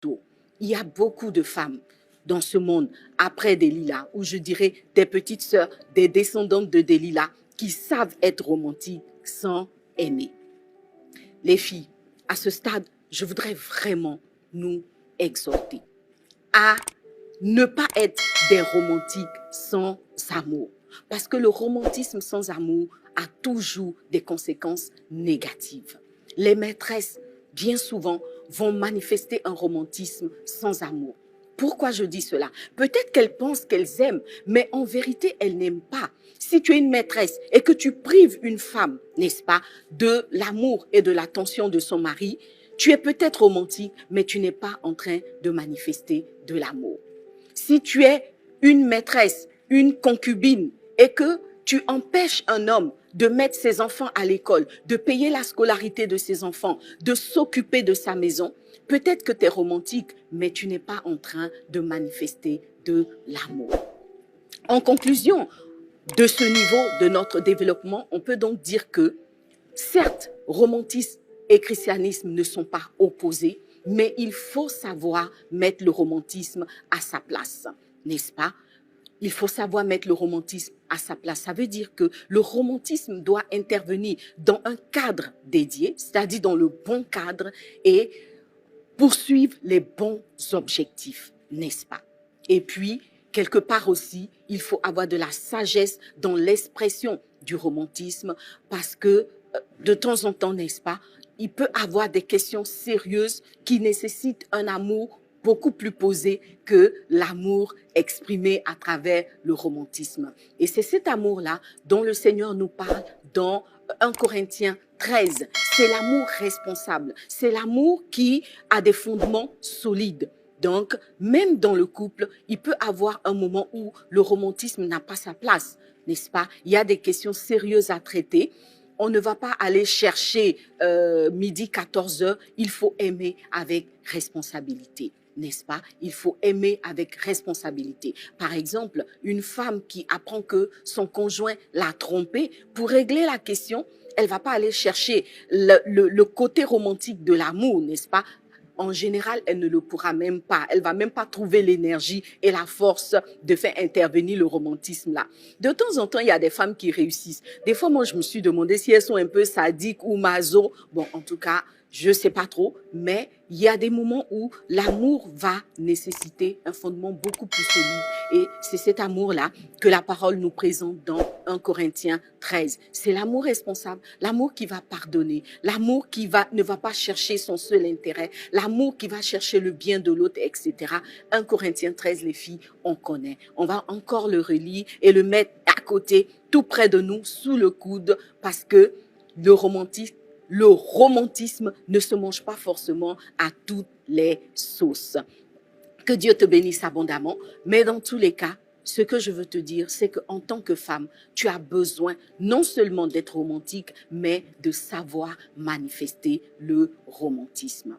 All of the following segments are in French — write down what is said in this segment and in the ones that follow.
tôt. Il y a beaucoup de femmes dans ce monde, après Delilah, ou je dirais des petites sœurs, des descendantes de Delilah, qui savent être romantiques sans aimer. Les filles, à ce stade, je voudrais vraiment nous exhorter à ne pas être des romantiques sans amour. Parce que le romantisme sans amour a toujours des conséquences négatives. Les maîtresses, bien souvent, vont manifester un romantisme sans amour. Pourquoi je dis cela? Peut-être qu'elles pensent qu'elles aiment, mais en vérité, elles n'aiment pas. Si tu es une maîtresse et que tu prives une femme, n'est-ce pas, de l'amour et de l'attention de son mari, tu es peut-être romantique, mais tu n'es pas en train de manifester de l'amour. Si tu es une maîtresse, une concubine, et que tu empêches un homme de mettre ses enfants à l'école, de payer la scolarité de ses enfants, de s'occuper de sa maison, peut-être que tu es romantique, mais tu n'es pas en train de manifester de l'amour. En conclusion de ce niveau de notre développement, on peut donc dire que, certes, romantisme et christianisme ne sont pas opposés, mais il faut savoir mettre le romantisme à sa place, n'est-ce pas? Il faut savoir mettre le romantisme à sa place. Ça veut dire que le romantisme doit intervenir dans un cadre dédié, c'est-à-dire dans le bon cadre et poursuivre les bons objectifs, n'est-ce pas? Et puis, quelque part aussi, il faut avoir de la sagesse dans l'expression du romantisme parce que de temps en temps, n'est-ce pas, il peut avoir des questions sérieuses qui nécessitent un amour beaucoup plus posé que l'amour exprimé à travers le romantisme. Et c'est cet amour-là dont le Seigneur nous parle dans 1 Corinthiens 13. C'est l'amour responsable. C'est l'amour qui a des fondements solides. Donc, même dans le couple, il peut avoir un moment où le romantisme n'a pas sa place, n'est-ce pas? Il y a des questions sérieuses à traiter. On ne va pas aller chercher midi 14 heures. Il faut aimer avec responsabilité, n'est-ce pas? Il faut aimer avec responsabilité. Par exemple, une femme qui apprend que son conjoint l'a trompée, pour régler la question, elle va pas aller chercher le côté romantique de l'amour, n'est-ce pas? En général, elle ne le pourra même pas. Elle va même pas trouver l'énergie et la force de faire intervenir le romantisme là. De temps en temps, il y a des femmes qui réussissent. Des fois, moi, je me suis demandé si elles sont un peu sadiques ou maso. Bon, en tout cas, je sais pas trop, mais il y a des moments où l'amour va nécessiter un fondement beaucoup plus solide. Et c'est cet amour-là que la parole nous présente dans 1 Corinthiens 13. C'est l'amour responsable, l'amour qui va pardonner, l'amour qui ne va pas chercher son seul intérêt, l'amour qui va chercher le bien de l'autre, etc. 1 Corinthiens 13, les filles, on connaît. On va encore le relire et le mettre à côté, tout près de nous, sous le coude, parce que le romantisme ne se mange pas forcément à toutes les sauces. Que Dieu te bénisse abondamment, mais dans tous les cas, ce que je veux te dire, c'est qu'en tant que femme, tu as besoin non seulement d'être romantique, mais de savoir manifester le romantisme.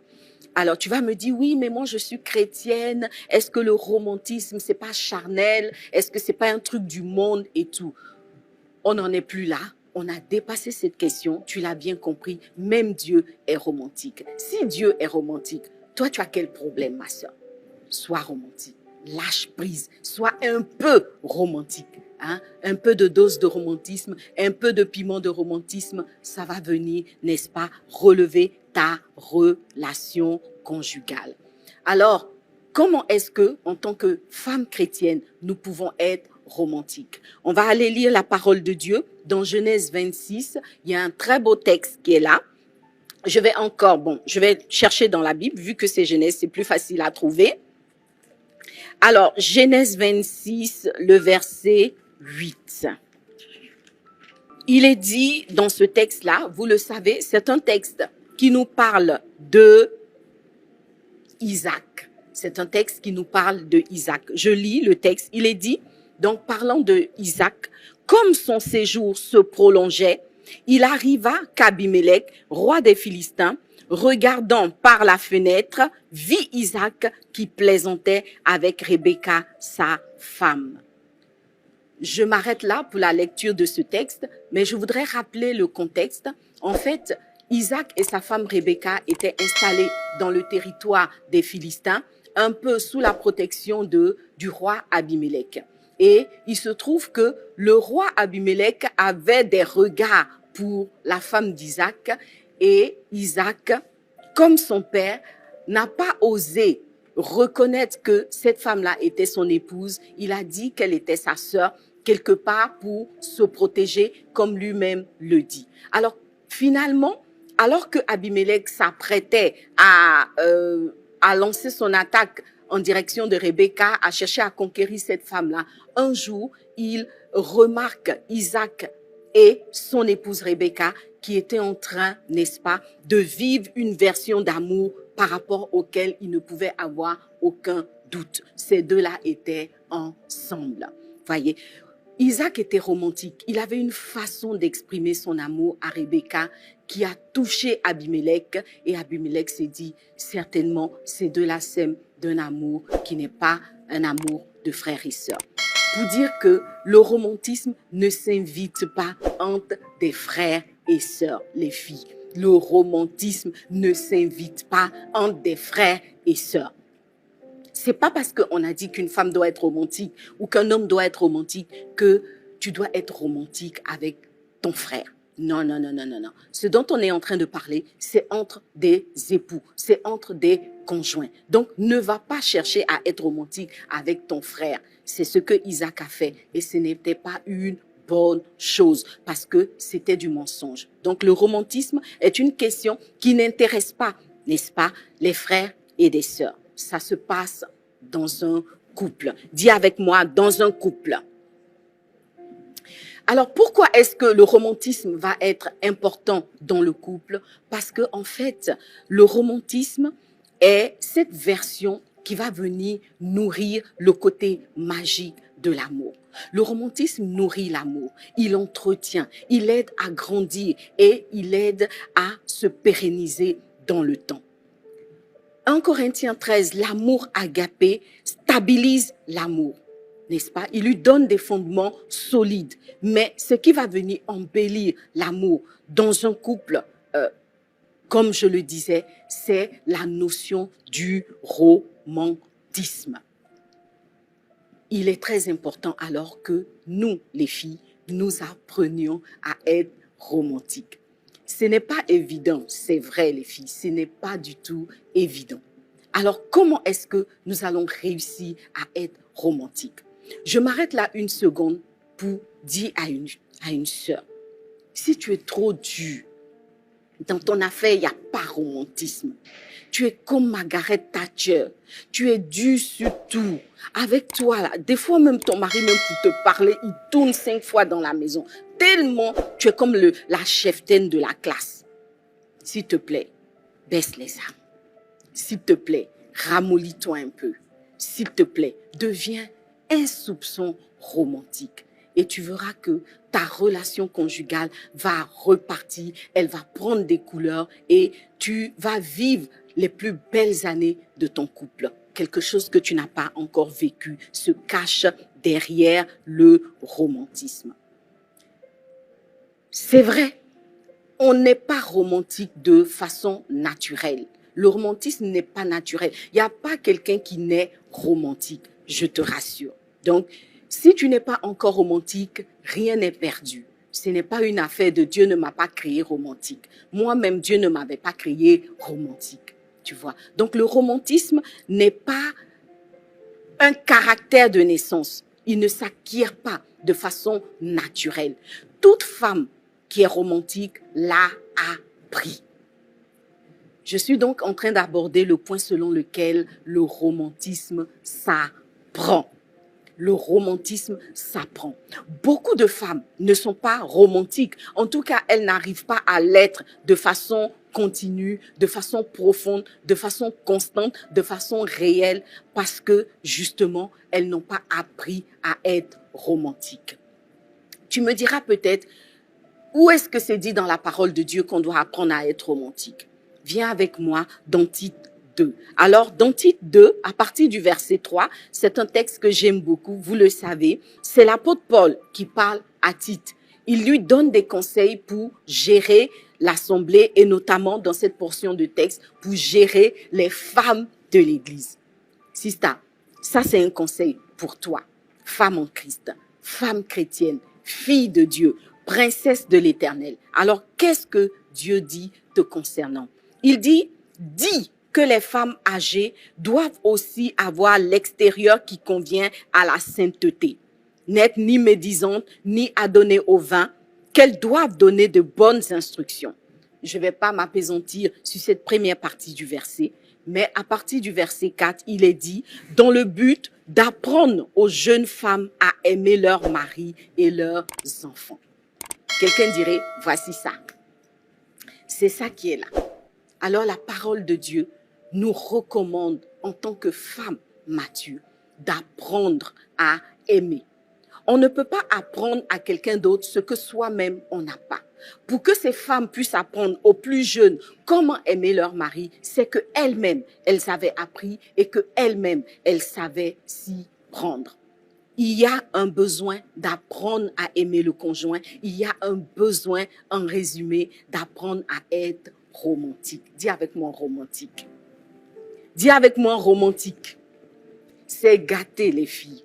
Alors, tu vas me dire, oui, mais moi, je suis chrétienne. Est-ce que le romantisme, c'est pas charnel? Est-ce que c'est pas un truc du monde et tout? On n'en est plus là. On a dépassé cette question. Tu l'as bien compris. Même Dieu est romantique. Si Dieu est romantique, toi, tu as quel problème, ma sœur? Sois romantique. Lâche prise. Sois un peu romantique. Hein? Un peu de dose de romantisme, un peu de piment de romantisme, ça va venir, n'est-ce pas, relever ta relation conjugale. Alors, comment est-ce que, en tant que femme chrétienne, nous pouvons être romantiques? On va aller lire la parole de Dieu dans Genèse 26. Il y a un très beau texte qui est là. Je vais chercher dans la Bible, vu que c'est Genèse, c'est plus facile à trouver. Alors, Genèse 26, le verset 8. Il est dit dans ce texte-là, vous le savez, c'est un texte qui nous parle de Isaac. C'est un texte qui nous parle de Isaac. Je lis le texte. Il est dit, donc parlant de Isaac, comme son séjour se prolongeait, il arriva qu'Abimelech, roi des Philistins, regardant par la fenêtre, vit Isaac qui plaisantait avec Rebecca, sa femme. Je m'arrête là pour la lecture de ce texte, mais je voudrais rappeler le contexte. En fait, Isaac et sa femme Rebecca étaient installés dans le territoire des Philistins, un peu sous la protection du roi Abimelech. Et il se trouve que le roi Abimelech avait des regards pour la femme d'Isaac, et Isaac, comme son père, n'a pas osé reconnaître que cette femme-là était son épouse. Il a dit qu'elle était sa sœur, quelque part pour se protéger, comme lui-même le dit. Alors, finalement, alors que Abimelech s'apprêtait à lancer son attaque en direction de Rebecca, à chercher à conquérir cette femme-là, un jour, il remarque Isaac et son épouse Rebecca qui étaient en train, n'est-ce pas, de vivre une version d'amour par rapport auquel il ne pouvait avoir aucun doute. Ces deux-là étaient ensemble. Voyez, Isaac était romantique. Il avait une façon d'exprimer son amour à Rebecca qui a touché Abimelech, et Abimelech s'est dit, certainement, ces deux-là s'aiment d'un amour qui n'est pas un amour de frères et sœurs. Pour dire que le romantisme ne s'invite pas entre des frères et sœurs, les filles. Le romantisme ne s'invite pas entre des frères et sœurs. C'est pas parce qu'on a dit qu'une femme doit être romantique ou qu'un homme doit être romantique que tu dois être romantique avec ton frère. Non, non, non, non, non, non. Ce dont on est en train de parler, c'est entre des époux, c'est entre des conjoints. Donc, ne va pas chercher à être romantique avec ton frère. C'est ce que Isaac a fait et ce n'était pas une bonne chose parce que c'était du mensonge. Donc, le romantisme est une question qui n'intéresse pas, n'est-ce pas, les frères et des sœurs. Ça se passe dans un couple. Dis avec moi, dans un couple. Alors, pourquoi est-ce que le romantisme va être important dans le couple? Parce que, en fait, le romantisme est cette version qui va venir nourrir le côté magique de l'amour. Le romantisme nourrit l'amour, il entretient, il aide à grandir et il aide à se pérenniser dans le temps. 1 Corinthiens 13, l'amour agapé stabilise l'amour, n'est-ce pas? Il lui donne des fondements solides. Mais ce qui va venir embellir l'amour dans un couple, comme je le disais, c'est la notion du romantisme. Il est très important alors que nous, les filles, nous apprenions à être romantiques. Ce n'est pas évident, c'est vrai les filles, ce n'est pas du tout évident. Alors comment est-ce que nous allons réussir à être romantiques? Je m'arrête là une seconde pour dire à une sœur, si tu es trop dur, dans ton affaire, il n'y a pas romantisme. Tu es comme Margaret Thatcher. Tu es dur sur tout. Avec toi, là, des fois même ton mari, même pour te parler, il tourne 5 fois dans la maison. Tellement tu es comme la cheftaine de la classe. S'il te plaît, baisse les armes. S'il te plaît, ramollis-toi un peu. S'il te plaît, deviens un soupçon romantique. Et tu verras que ta relation conjugale va repartir, elle va prendre des couleurs et tu vas vivre les plus belles années de ton couple. Quelque chose que tu n'as pas encore vécu se cache derrière le romantisme. C'est vrai, on n'est pas romantique de façon naturelle. Le romantisme n'est pas naturel. Il n'y a pas quelqu'un qui naît romantique, je te rassure. Donc, si tu n'es pas encore romantique, rien n'est perdu. Ce n'est pas une affaire de Dieu ne m'a pas créé romantique. Moi-même, Dieu ne m'avait pas créé romantique. Tu vois. Donc, le romantisme n'est pas un caractère de naissance. Il ne s'acquiert pas de façon naturelle. Toute femme qui est romantique l'a appris. Je suis donc en train d'aborder le point selon lequel le romantisme s'apprend. Le romantisme s'apprend. Beaucoup de femmes ne sont pas romantiques. En tout cas, elles n'arrivent pas à l'être de façon continue, de façon profonde, de façon constante, de façon réelle, parce que justement, elles n'ont pas appris à être romantiques. Tu me diras peut-être, où est-ce que c'est dit dans la parole de Dieu qu'on doit apprendre à être romantique? Viens avec moi dans Tite 2. Alors, dans Tite 2, à partir du verset 3, c'est un texte que j'aime beaucoup, vous le savez. C'est l'apôtre Paul qui parle à Tite. Il lui donne des conseils pour gérer l'Assemblée et notamment dans cette portion de texte pour gérer les femmes de l'Église. Sista, ça c'est un conseil pour toi, femme en Christ, femme chrétienne, fille de Dieu, princesse de l'Éternel. Alors, qu'est-ce que Dieu dit te concernant? Il dit que les femmes âgées doivent aussi avoir l'extérieur qui convient à la sainteté, n'être ni médisantes, ni adonnées au vin, qu'elles doivent donner de bonnes instructions. Je ne vais pas m'appesantir sur cette première partie du verset, mais à partir du verset 4, il est dit, dans le but d'apprendre aux jeunes femmes à aimer leurs maris et leurs enfants. Quelqu'un dirait, voici ça. C'est ça qui est là. Alors la parole de Dieu nous recommande en tant que femmes matures d'apprendre à aimer. On ne peut pas apprendre à quelqu'un d'autre ce que soi-même on n'a pas. Pour que ces femmes puissent apprendre aux plus jeunes comment aimer leur mari, c'est qu'elles-mêmes, elles avaient appris et qu'elles-mêmes, elles savaient s'y prendre. Il y a un besoin d'apprendre à aimer le conjoint. Il y a un besoin, en résumé, d'apprendre à être romantique. Dis avec moi romantique. Dis avec moi romantique. C'est gâter les filles.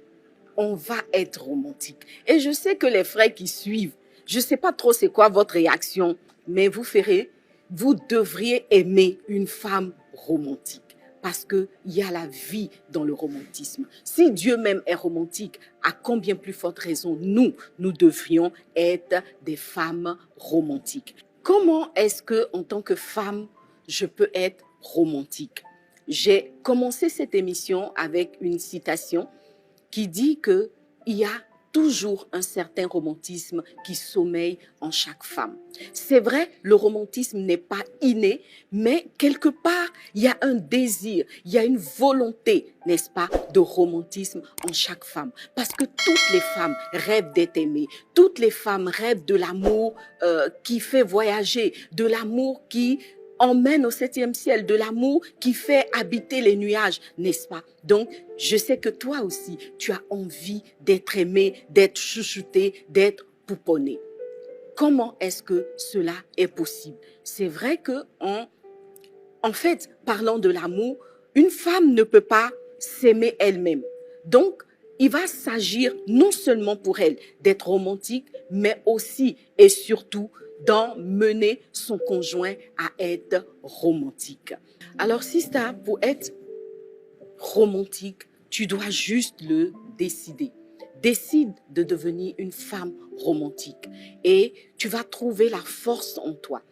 On va être romantique. Et je sais que les frères qui suivent, je ne sais pas trop c'est quoi votre réaction, mais vous devriez aimer une femme romantique. Parce qu'il y a la vie dans le romantisme. Si Dieu même est romantique, à combien plus forte raison nous devrions être des femmes romantiques. Comment est-ce que, en tant que femme, je peux être romantique? J'ai commencé cette émission avec une citation qui dit qu'il y a toujours un certain romantisme qui sommeille en chaque femme. C'est vrai, le romantisme n'est pas inné, mais quelque part, il y a un désir, il y a une volonté, n'est-ce pas, de romantisme en chaque femme. Parce que toutes les femmes rêvent d'être aimées, toutes les femmes rêvent de l'amour qui fait voyager, de l'amour qui emmène au 7e ciel, de l'amour qui fait habiter les nuages, n'est-ce pas? Donc, je sais que toi aussi, tu as envie d'être aimé, d'être chouchouté, d'être pouponné. Comment est-ce que cela est possible? C'est vrai que, en fait, parlant de l'amour, une femme ne peut pas s'aimer elle-même. Donc, il va s'agir non seulement pour elle d'être romantique, mais aussi et surtout d'emmener son conjoint à être romantique. Alors, Sista, pour être romantique, tu dois juste le décider. Décide de devenir une femme romantique et tu vas trouver la force en toi.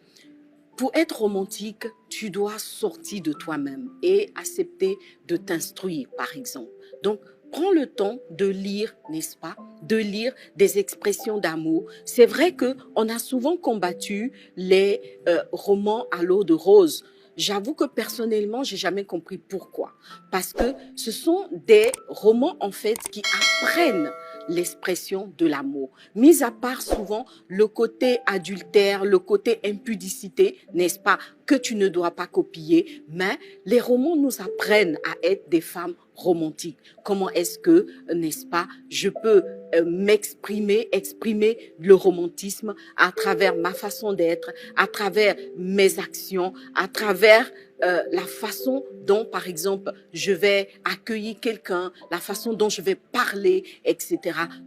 Pour être romantique, tu dois sortir de toi-même et accepter de t'instruire, par exemple. Donc, prends le temps de lire, n'est-ce pas? De lire des expressions d'amour. C'est vrai qu'on a souvent combattu les romans à l'eau de rose. J'avoue que personnellement, j'ai jamais compris pourquoi. Parce que ce sont des romans, en fait, qui apprennent l'expression de l'amour. Mis à part souvent le côté adultère, le côté impudicité, n'est-ce pas, que tu ne dois pas copier, mais les romans nous apprennent à être des femmes romantiques. Comment est-ce que, n'est-ce pas, je peux exprimer le romantisme à travers ma façon d'être, à travers mes actions, à travers la façon dont, par exemple, je vais accueillir quelqu'un, la façon dont je vais parler, etc.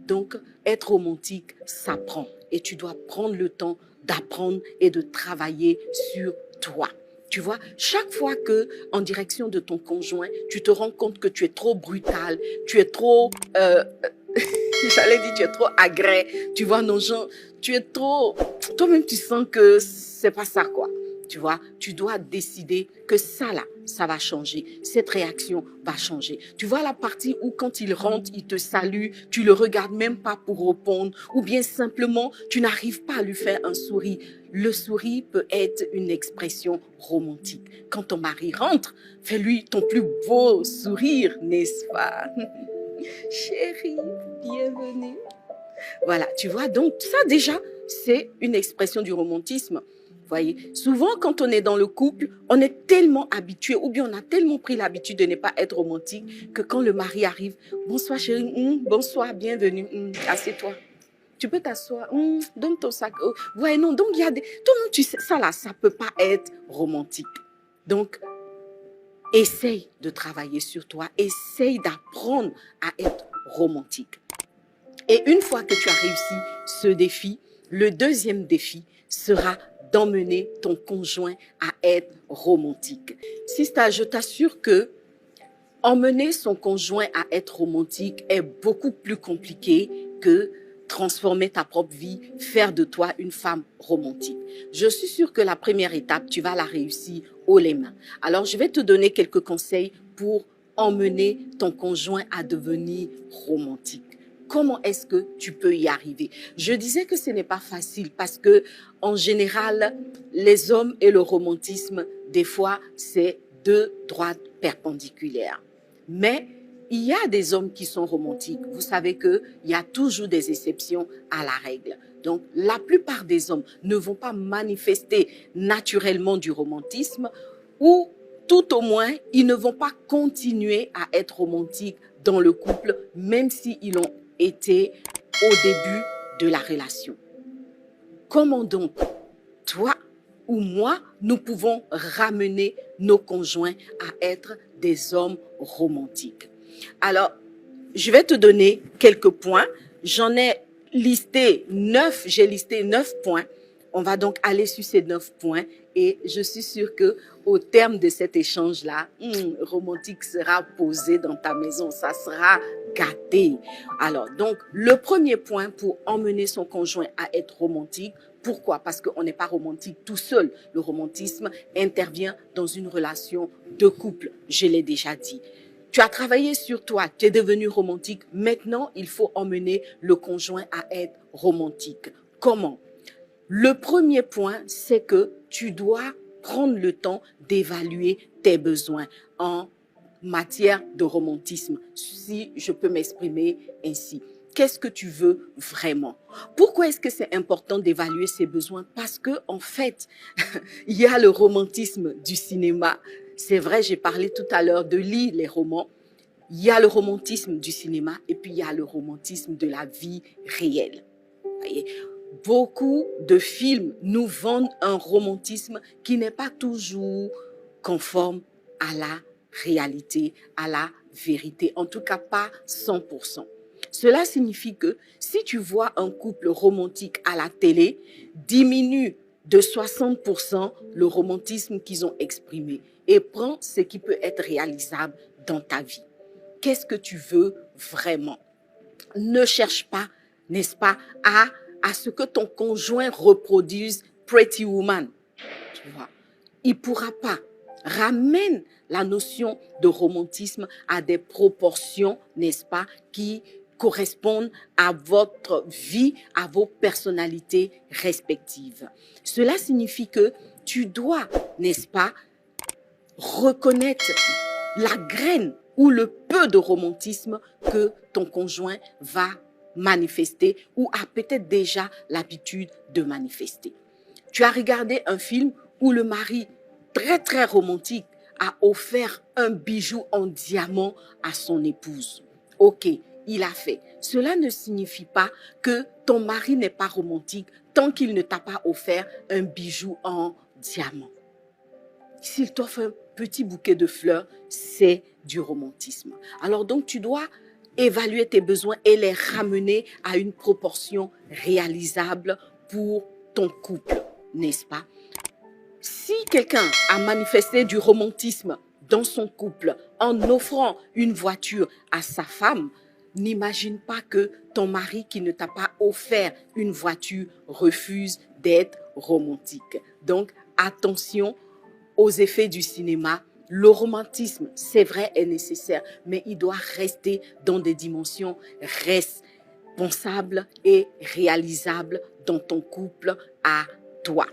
Donc, être romantique, ça prend. Et tu dois prendre le temps d'apprendre et de travailler sur toi. Tu vois, chaque fois que, en direction de ton conjoint, tu te rends compte que tu es trop brutal, tu es trop, j'allais dire, tu es trop agré, tu vois, non, genre, tu es trop, toi-même tu sens que c'est pas ça, quoi. Tu vois, tu dois décider que ça là, ça va changer. Cette réaction va changer. Tu vois la partie où quand il rentre, il te salue, tu le regardes même pas pour répondre, ou bien simplement, tu n'arrives pas à lui faire un sourire. Le sourire peut être une expression romantique. Quand ton mari rentre, fais-lui ton plus beau sourire, n'est-ce pas? Chérie, bienvenue. Voilà, tu vois, donc ça déjà, c'est une expression du romantisme. Voyez, souvent quand on est dans le couple, on est tellement habitué ou bien on a tellement pris l'habitude de ne pas être romantique que quand le mari arrive, bonsoir chérie, bonsoir, bienvenue, assieds-toi. Tu peux t'asseoir, donne ton sac. Oh, ouais, non, donc il y a des... Toi-même, tu sais, ça là, ça peut pas être romantique. Donc, essaye de travailler sur toi, essaye d'apprendre à être romantique. Et une fois que tu as réussi ce défi, le deuxième défi sera d'emmener ton conjoint à être romantique. Sista, je t'assure que emmener son conjoint à être romantique est beaucoup plus compliqué que transformer ta propre vie, faire de toi une femme romantique. Je suis sûre que la première étape, tu vas la réussir haut les mains. Alors, je vais te donner quelques conseils pour emmener ton conjoint à devenir romantique. Comment est-ce que tu peux y arriver? Je disais que ce n'est pas facile parce que, en général, les hommes et le romantisme, des fois, c'est deux droites perpendiculaires. Mais il y a des hommes qui sont romantiques. Vous savez qu'il y a toujours des exceptions à la règle. Donc, la plupart des hommes ne vont pas manifester naturellement du romantisme ou tout au moins, ils ne vont pas continuer à être romantiques dans le couple, même s'ils l'ont été au début de la relation. Comment donc, toi ou moi, nous pouvons ramener nos conjoints à être des hommes romantiques? Alors, je vais te donner quelques points. J'en ai listé 9, j'ai listé 9 points. On va donc aller sur ces 9 points et je suis sûre que au terme de cet échange-là, romantique sera posé dans ta maison, ça sera gâté. Alors, donc, le premier point pour emmener son conjoint à être romantique, pourquoi? Parce qu'on n'est pas romantique tout seul. Le romantisme intervient dans une relation de couple, je l'ai déjà dit. Tu as travaillé sur toi, tu es devenu romantique. Maintenant, il faut emmener le conjoint à être romantique. Comment? Le premier point, c'est que tu dois prendre le temps d'évaluer tes besoins en matière de romantisme, si je peux m'exprimer ainsi. Qu'est-ce que tu veux vraiment? Pourquoi est-ce que c'est important d'évaluer ses besoins? Parce que, en fait, il y a le romantisme du cinéma. C'est vrai, j'ai parlé tout à l'heure de lire les romans. Il y a le romantisme du cinéma et puis il y a le romantisme de la vie réelle. Voyez? Beaucoup de films nous vendent un romantisme qui n'est pas toujours conforme à la réalité, à la vérité, en tout cas pas 100%. Cela signifie que si tu vois un couple romantique à la télé, diminue de 60% le romantisme qu'ils ont exprimé et prends ce qui peut être réalisable dans ta vie. Qu'est-ce que tu veux vraiment? Ne cherche pas, n'est-ce pas, à ce que ton conjoint reproduise Pretty Woman. Tu vois, il ne pourra pas. Ramène la notion de romantisme à des proportions, n'est-ce pas, qui correspondent à votre vie, à vos personnalités respectives. Cela signifie que tu dois, n'est-ce pas, reconnaître la graine ou le peu de romantisme que ton conjoint va manifester ou a peut-être déjà l'habitude de manifester. Tu as regardé un film où le mari, très très romantique, a offert un bijou en diamant à son épouse. Ok, il a fait. Cela ne signifie pas que ton mari n'est pas romantique tant qu'il ne t'a pas offert un bijou en diamant. S'il t'offre un petit bouquet de fleurs, c'est du romantisme. Alors donc, tu dois évaluer tes besoins et les ramener à une proportion réalisable pour ton couple, n'est-ce pas? Si quelqu'un a manifesté du romantisme dans son couple en offrant une voiture à sa femme, n'imagine pas que ton mari qui ne t'a pas offert une voiture refuse d'être romantique. Donc, attention aux effets du cinéma. Le romantisme, c'est vrai, est nécessaire, mais il doit rester dans des dimensions responsables et réalisables dans ton couple à toi.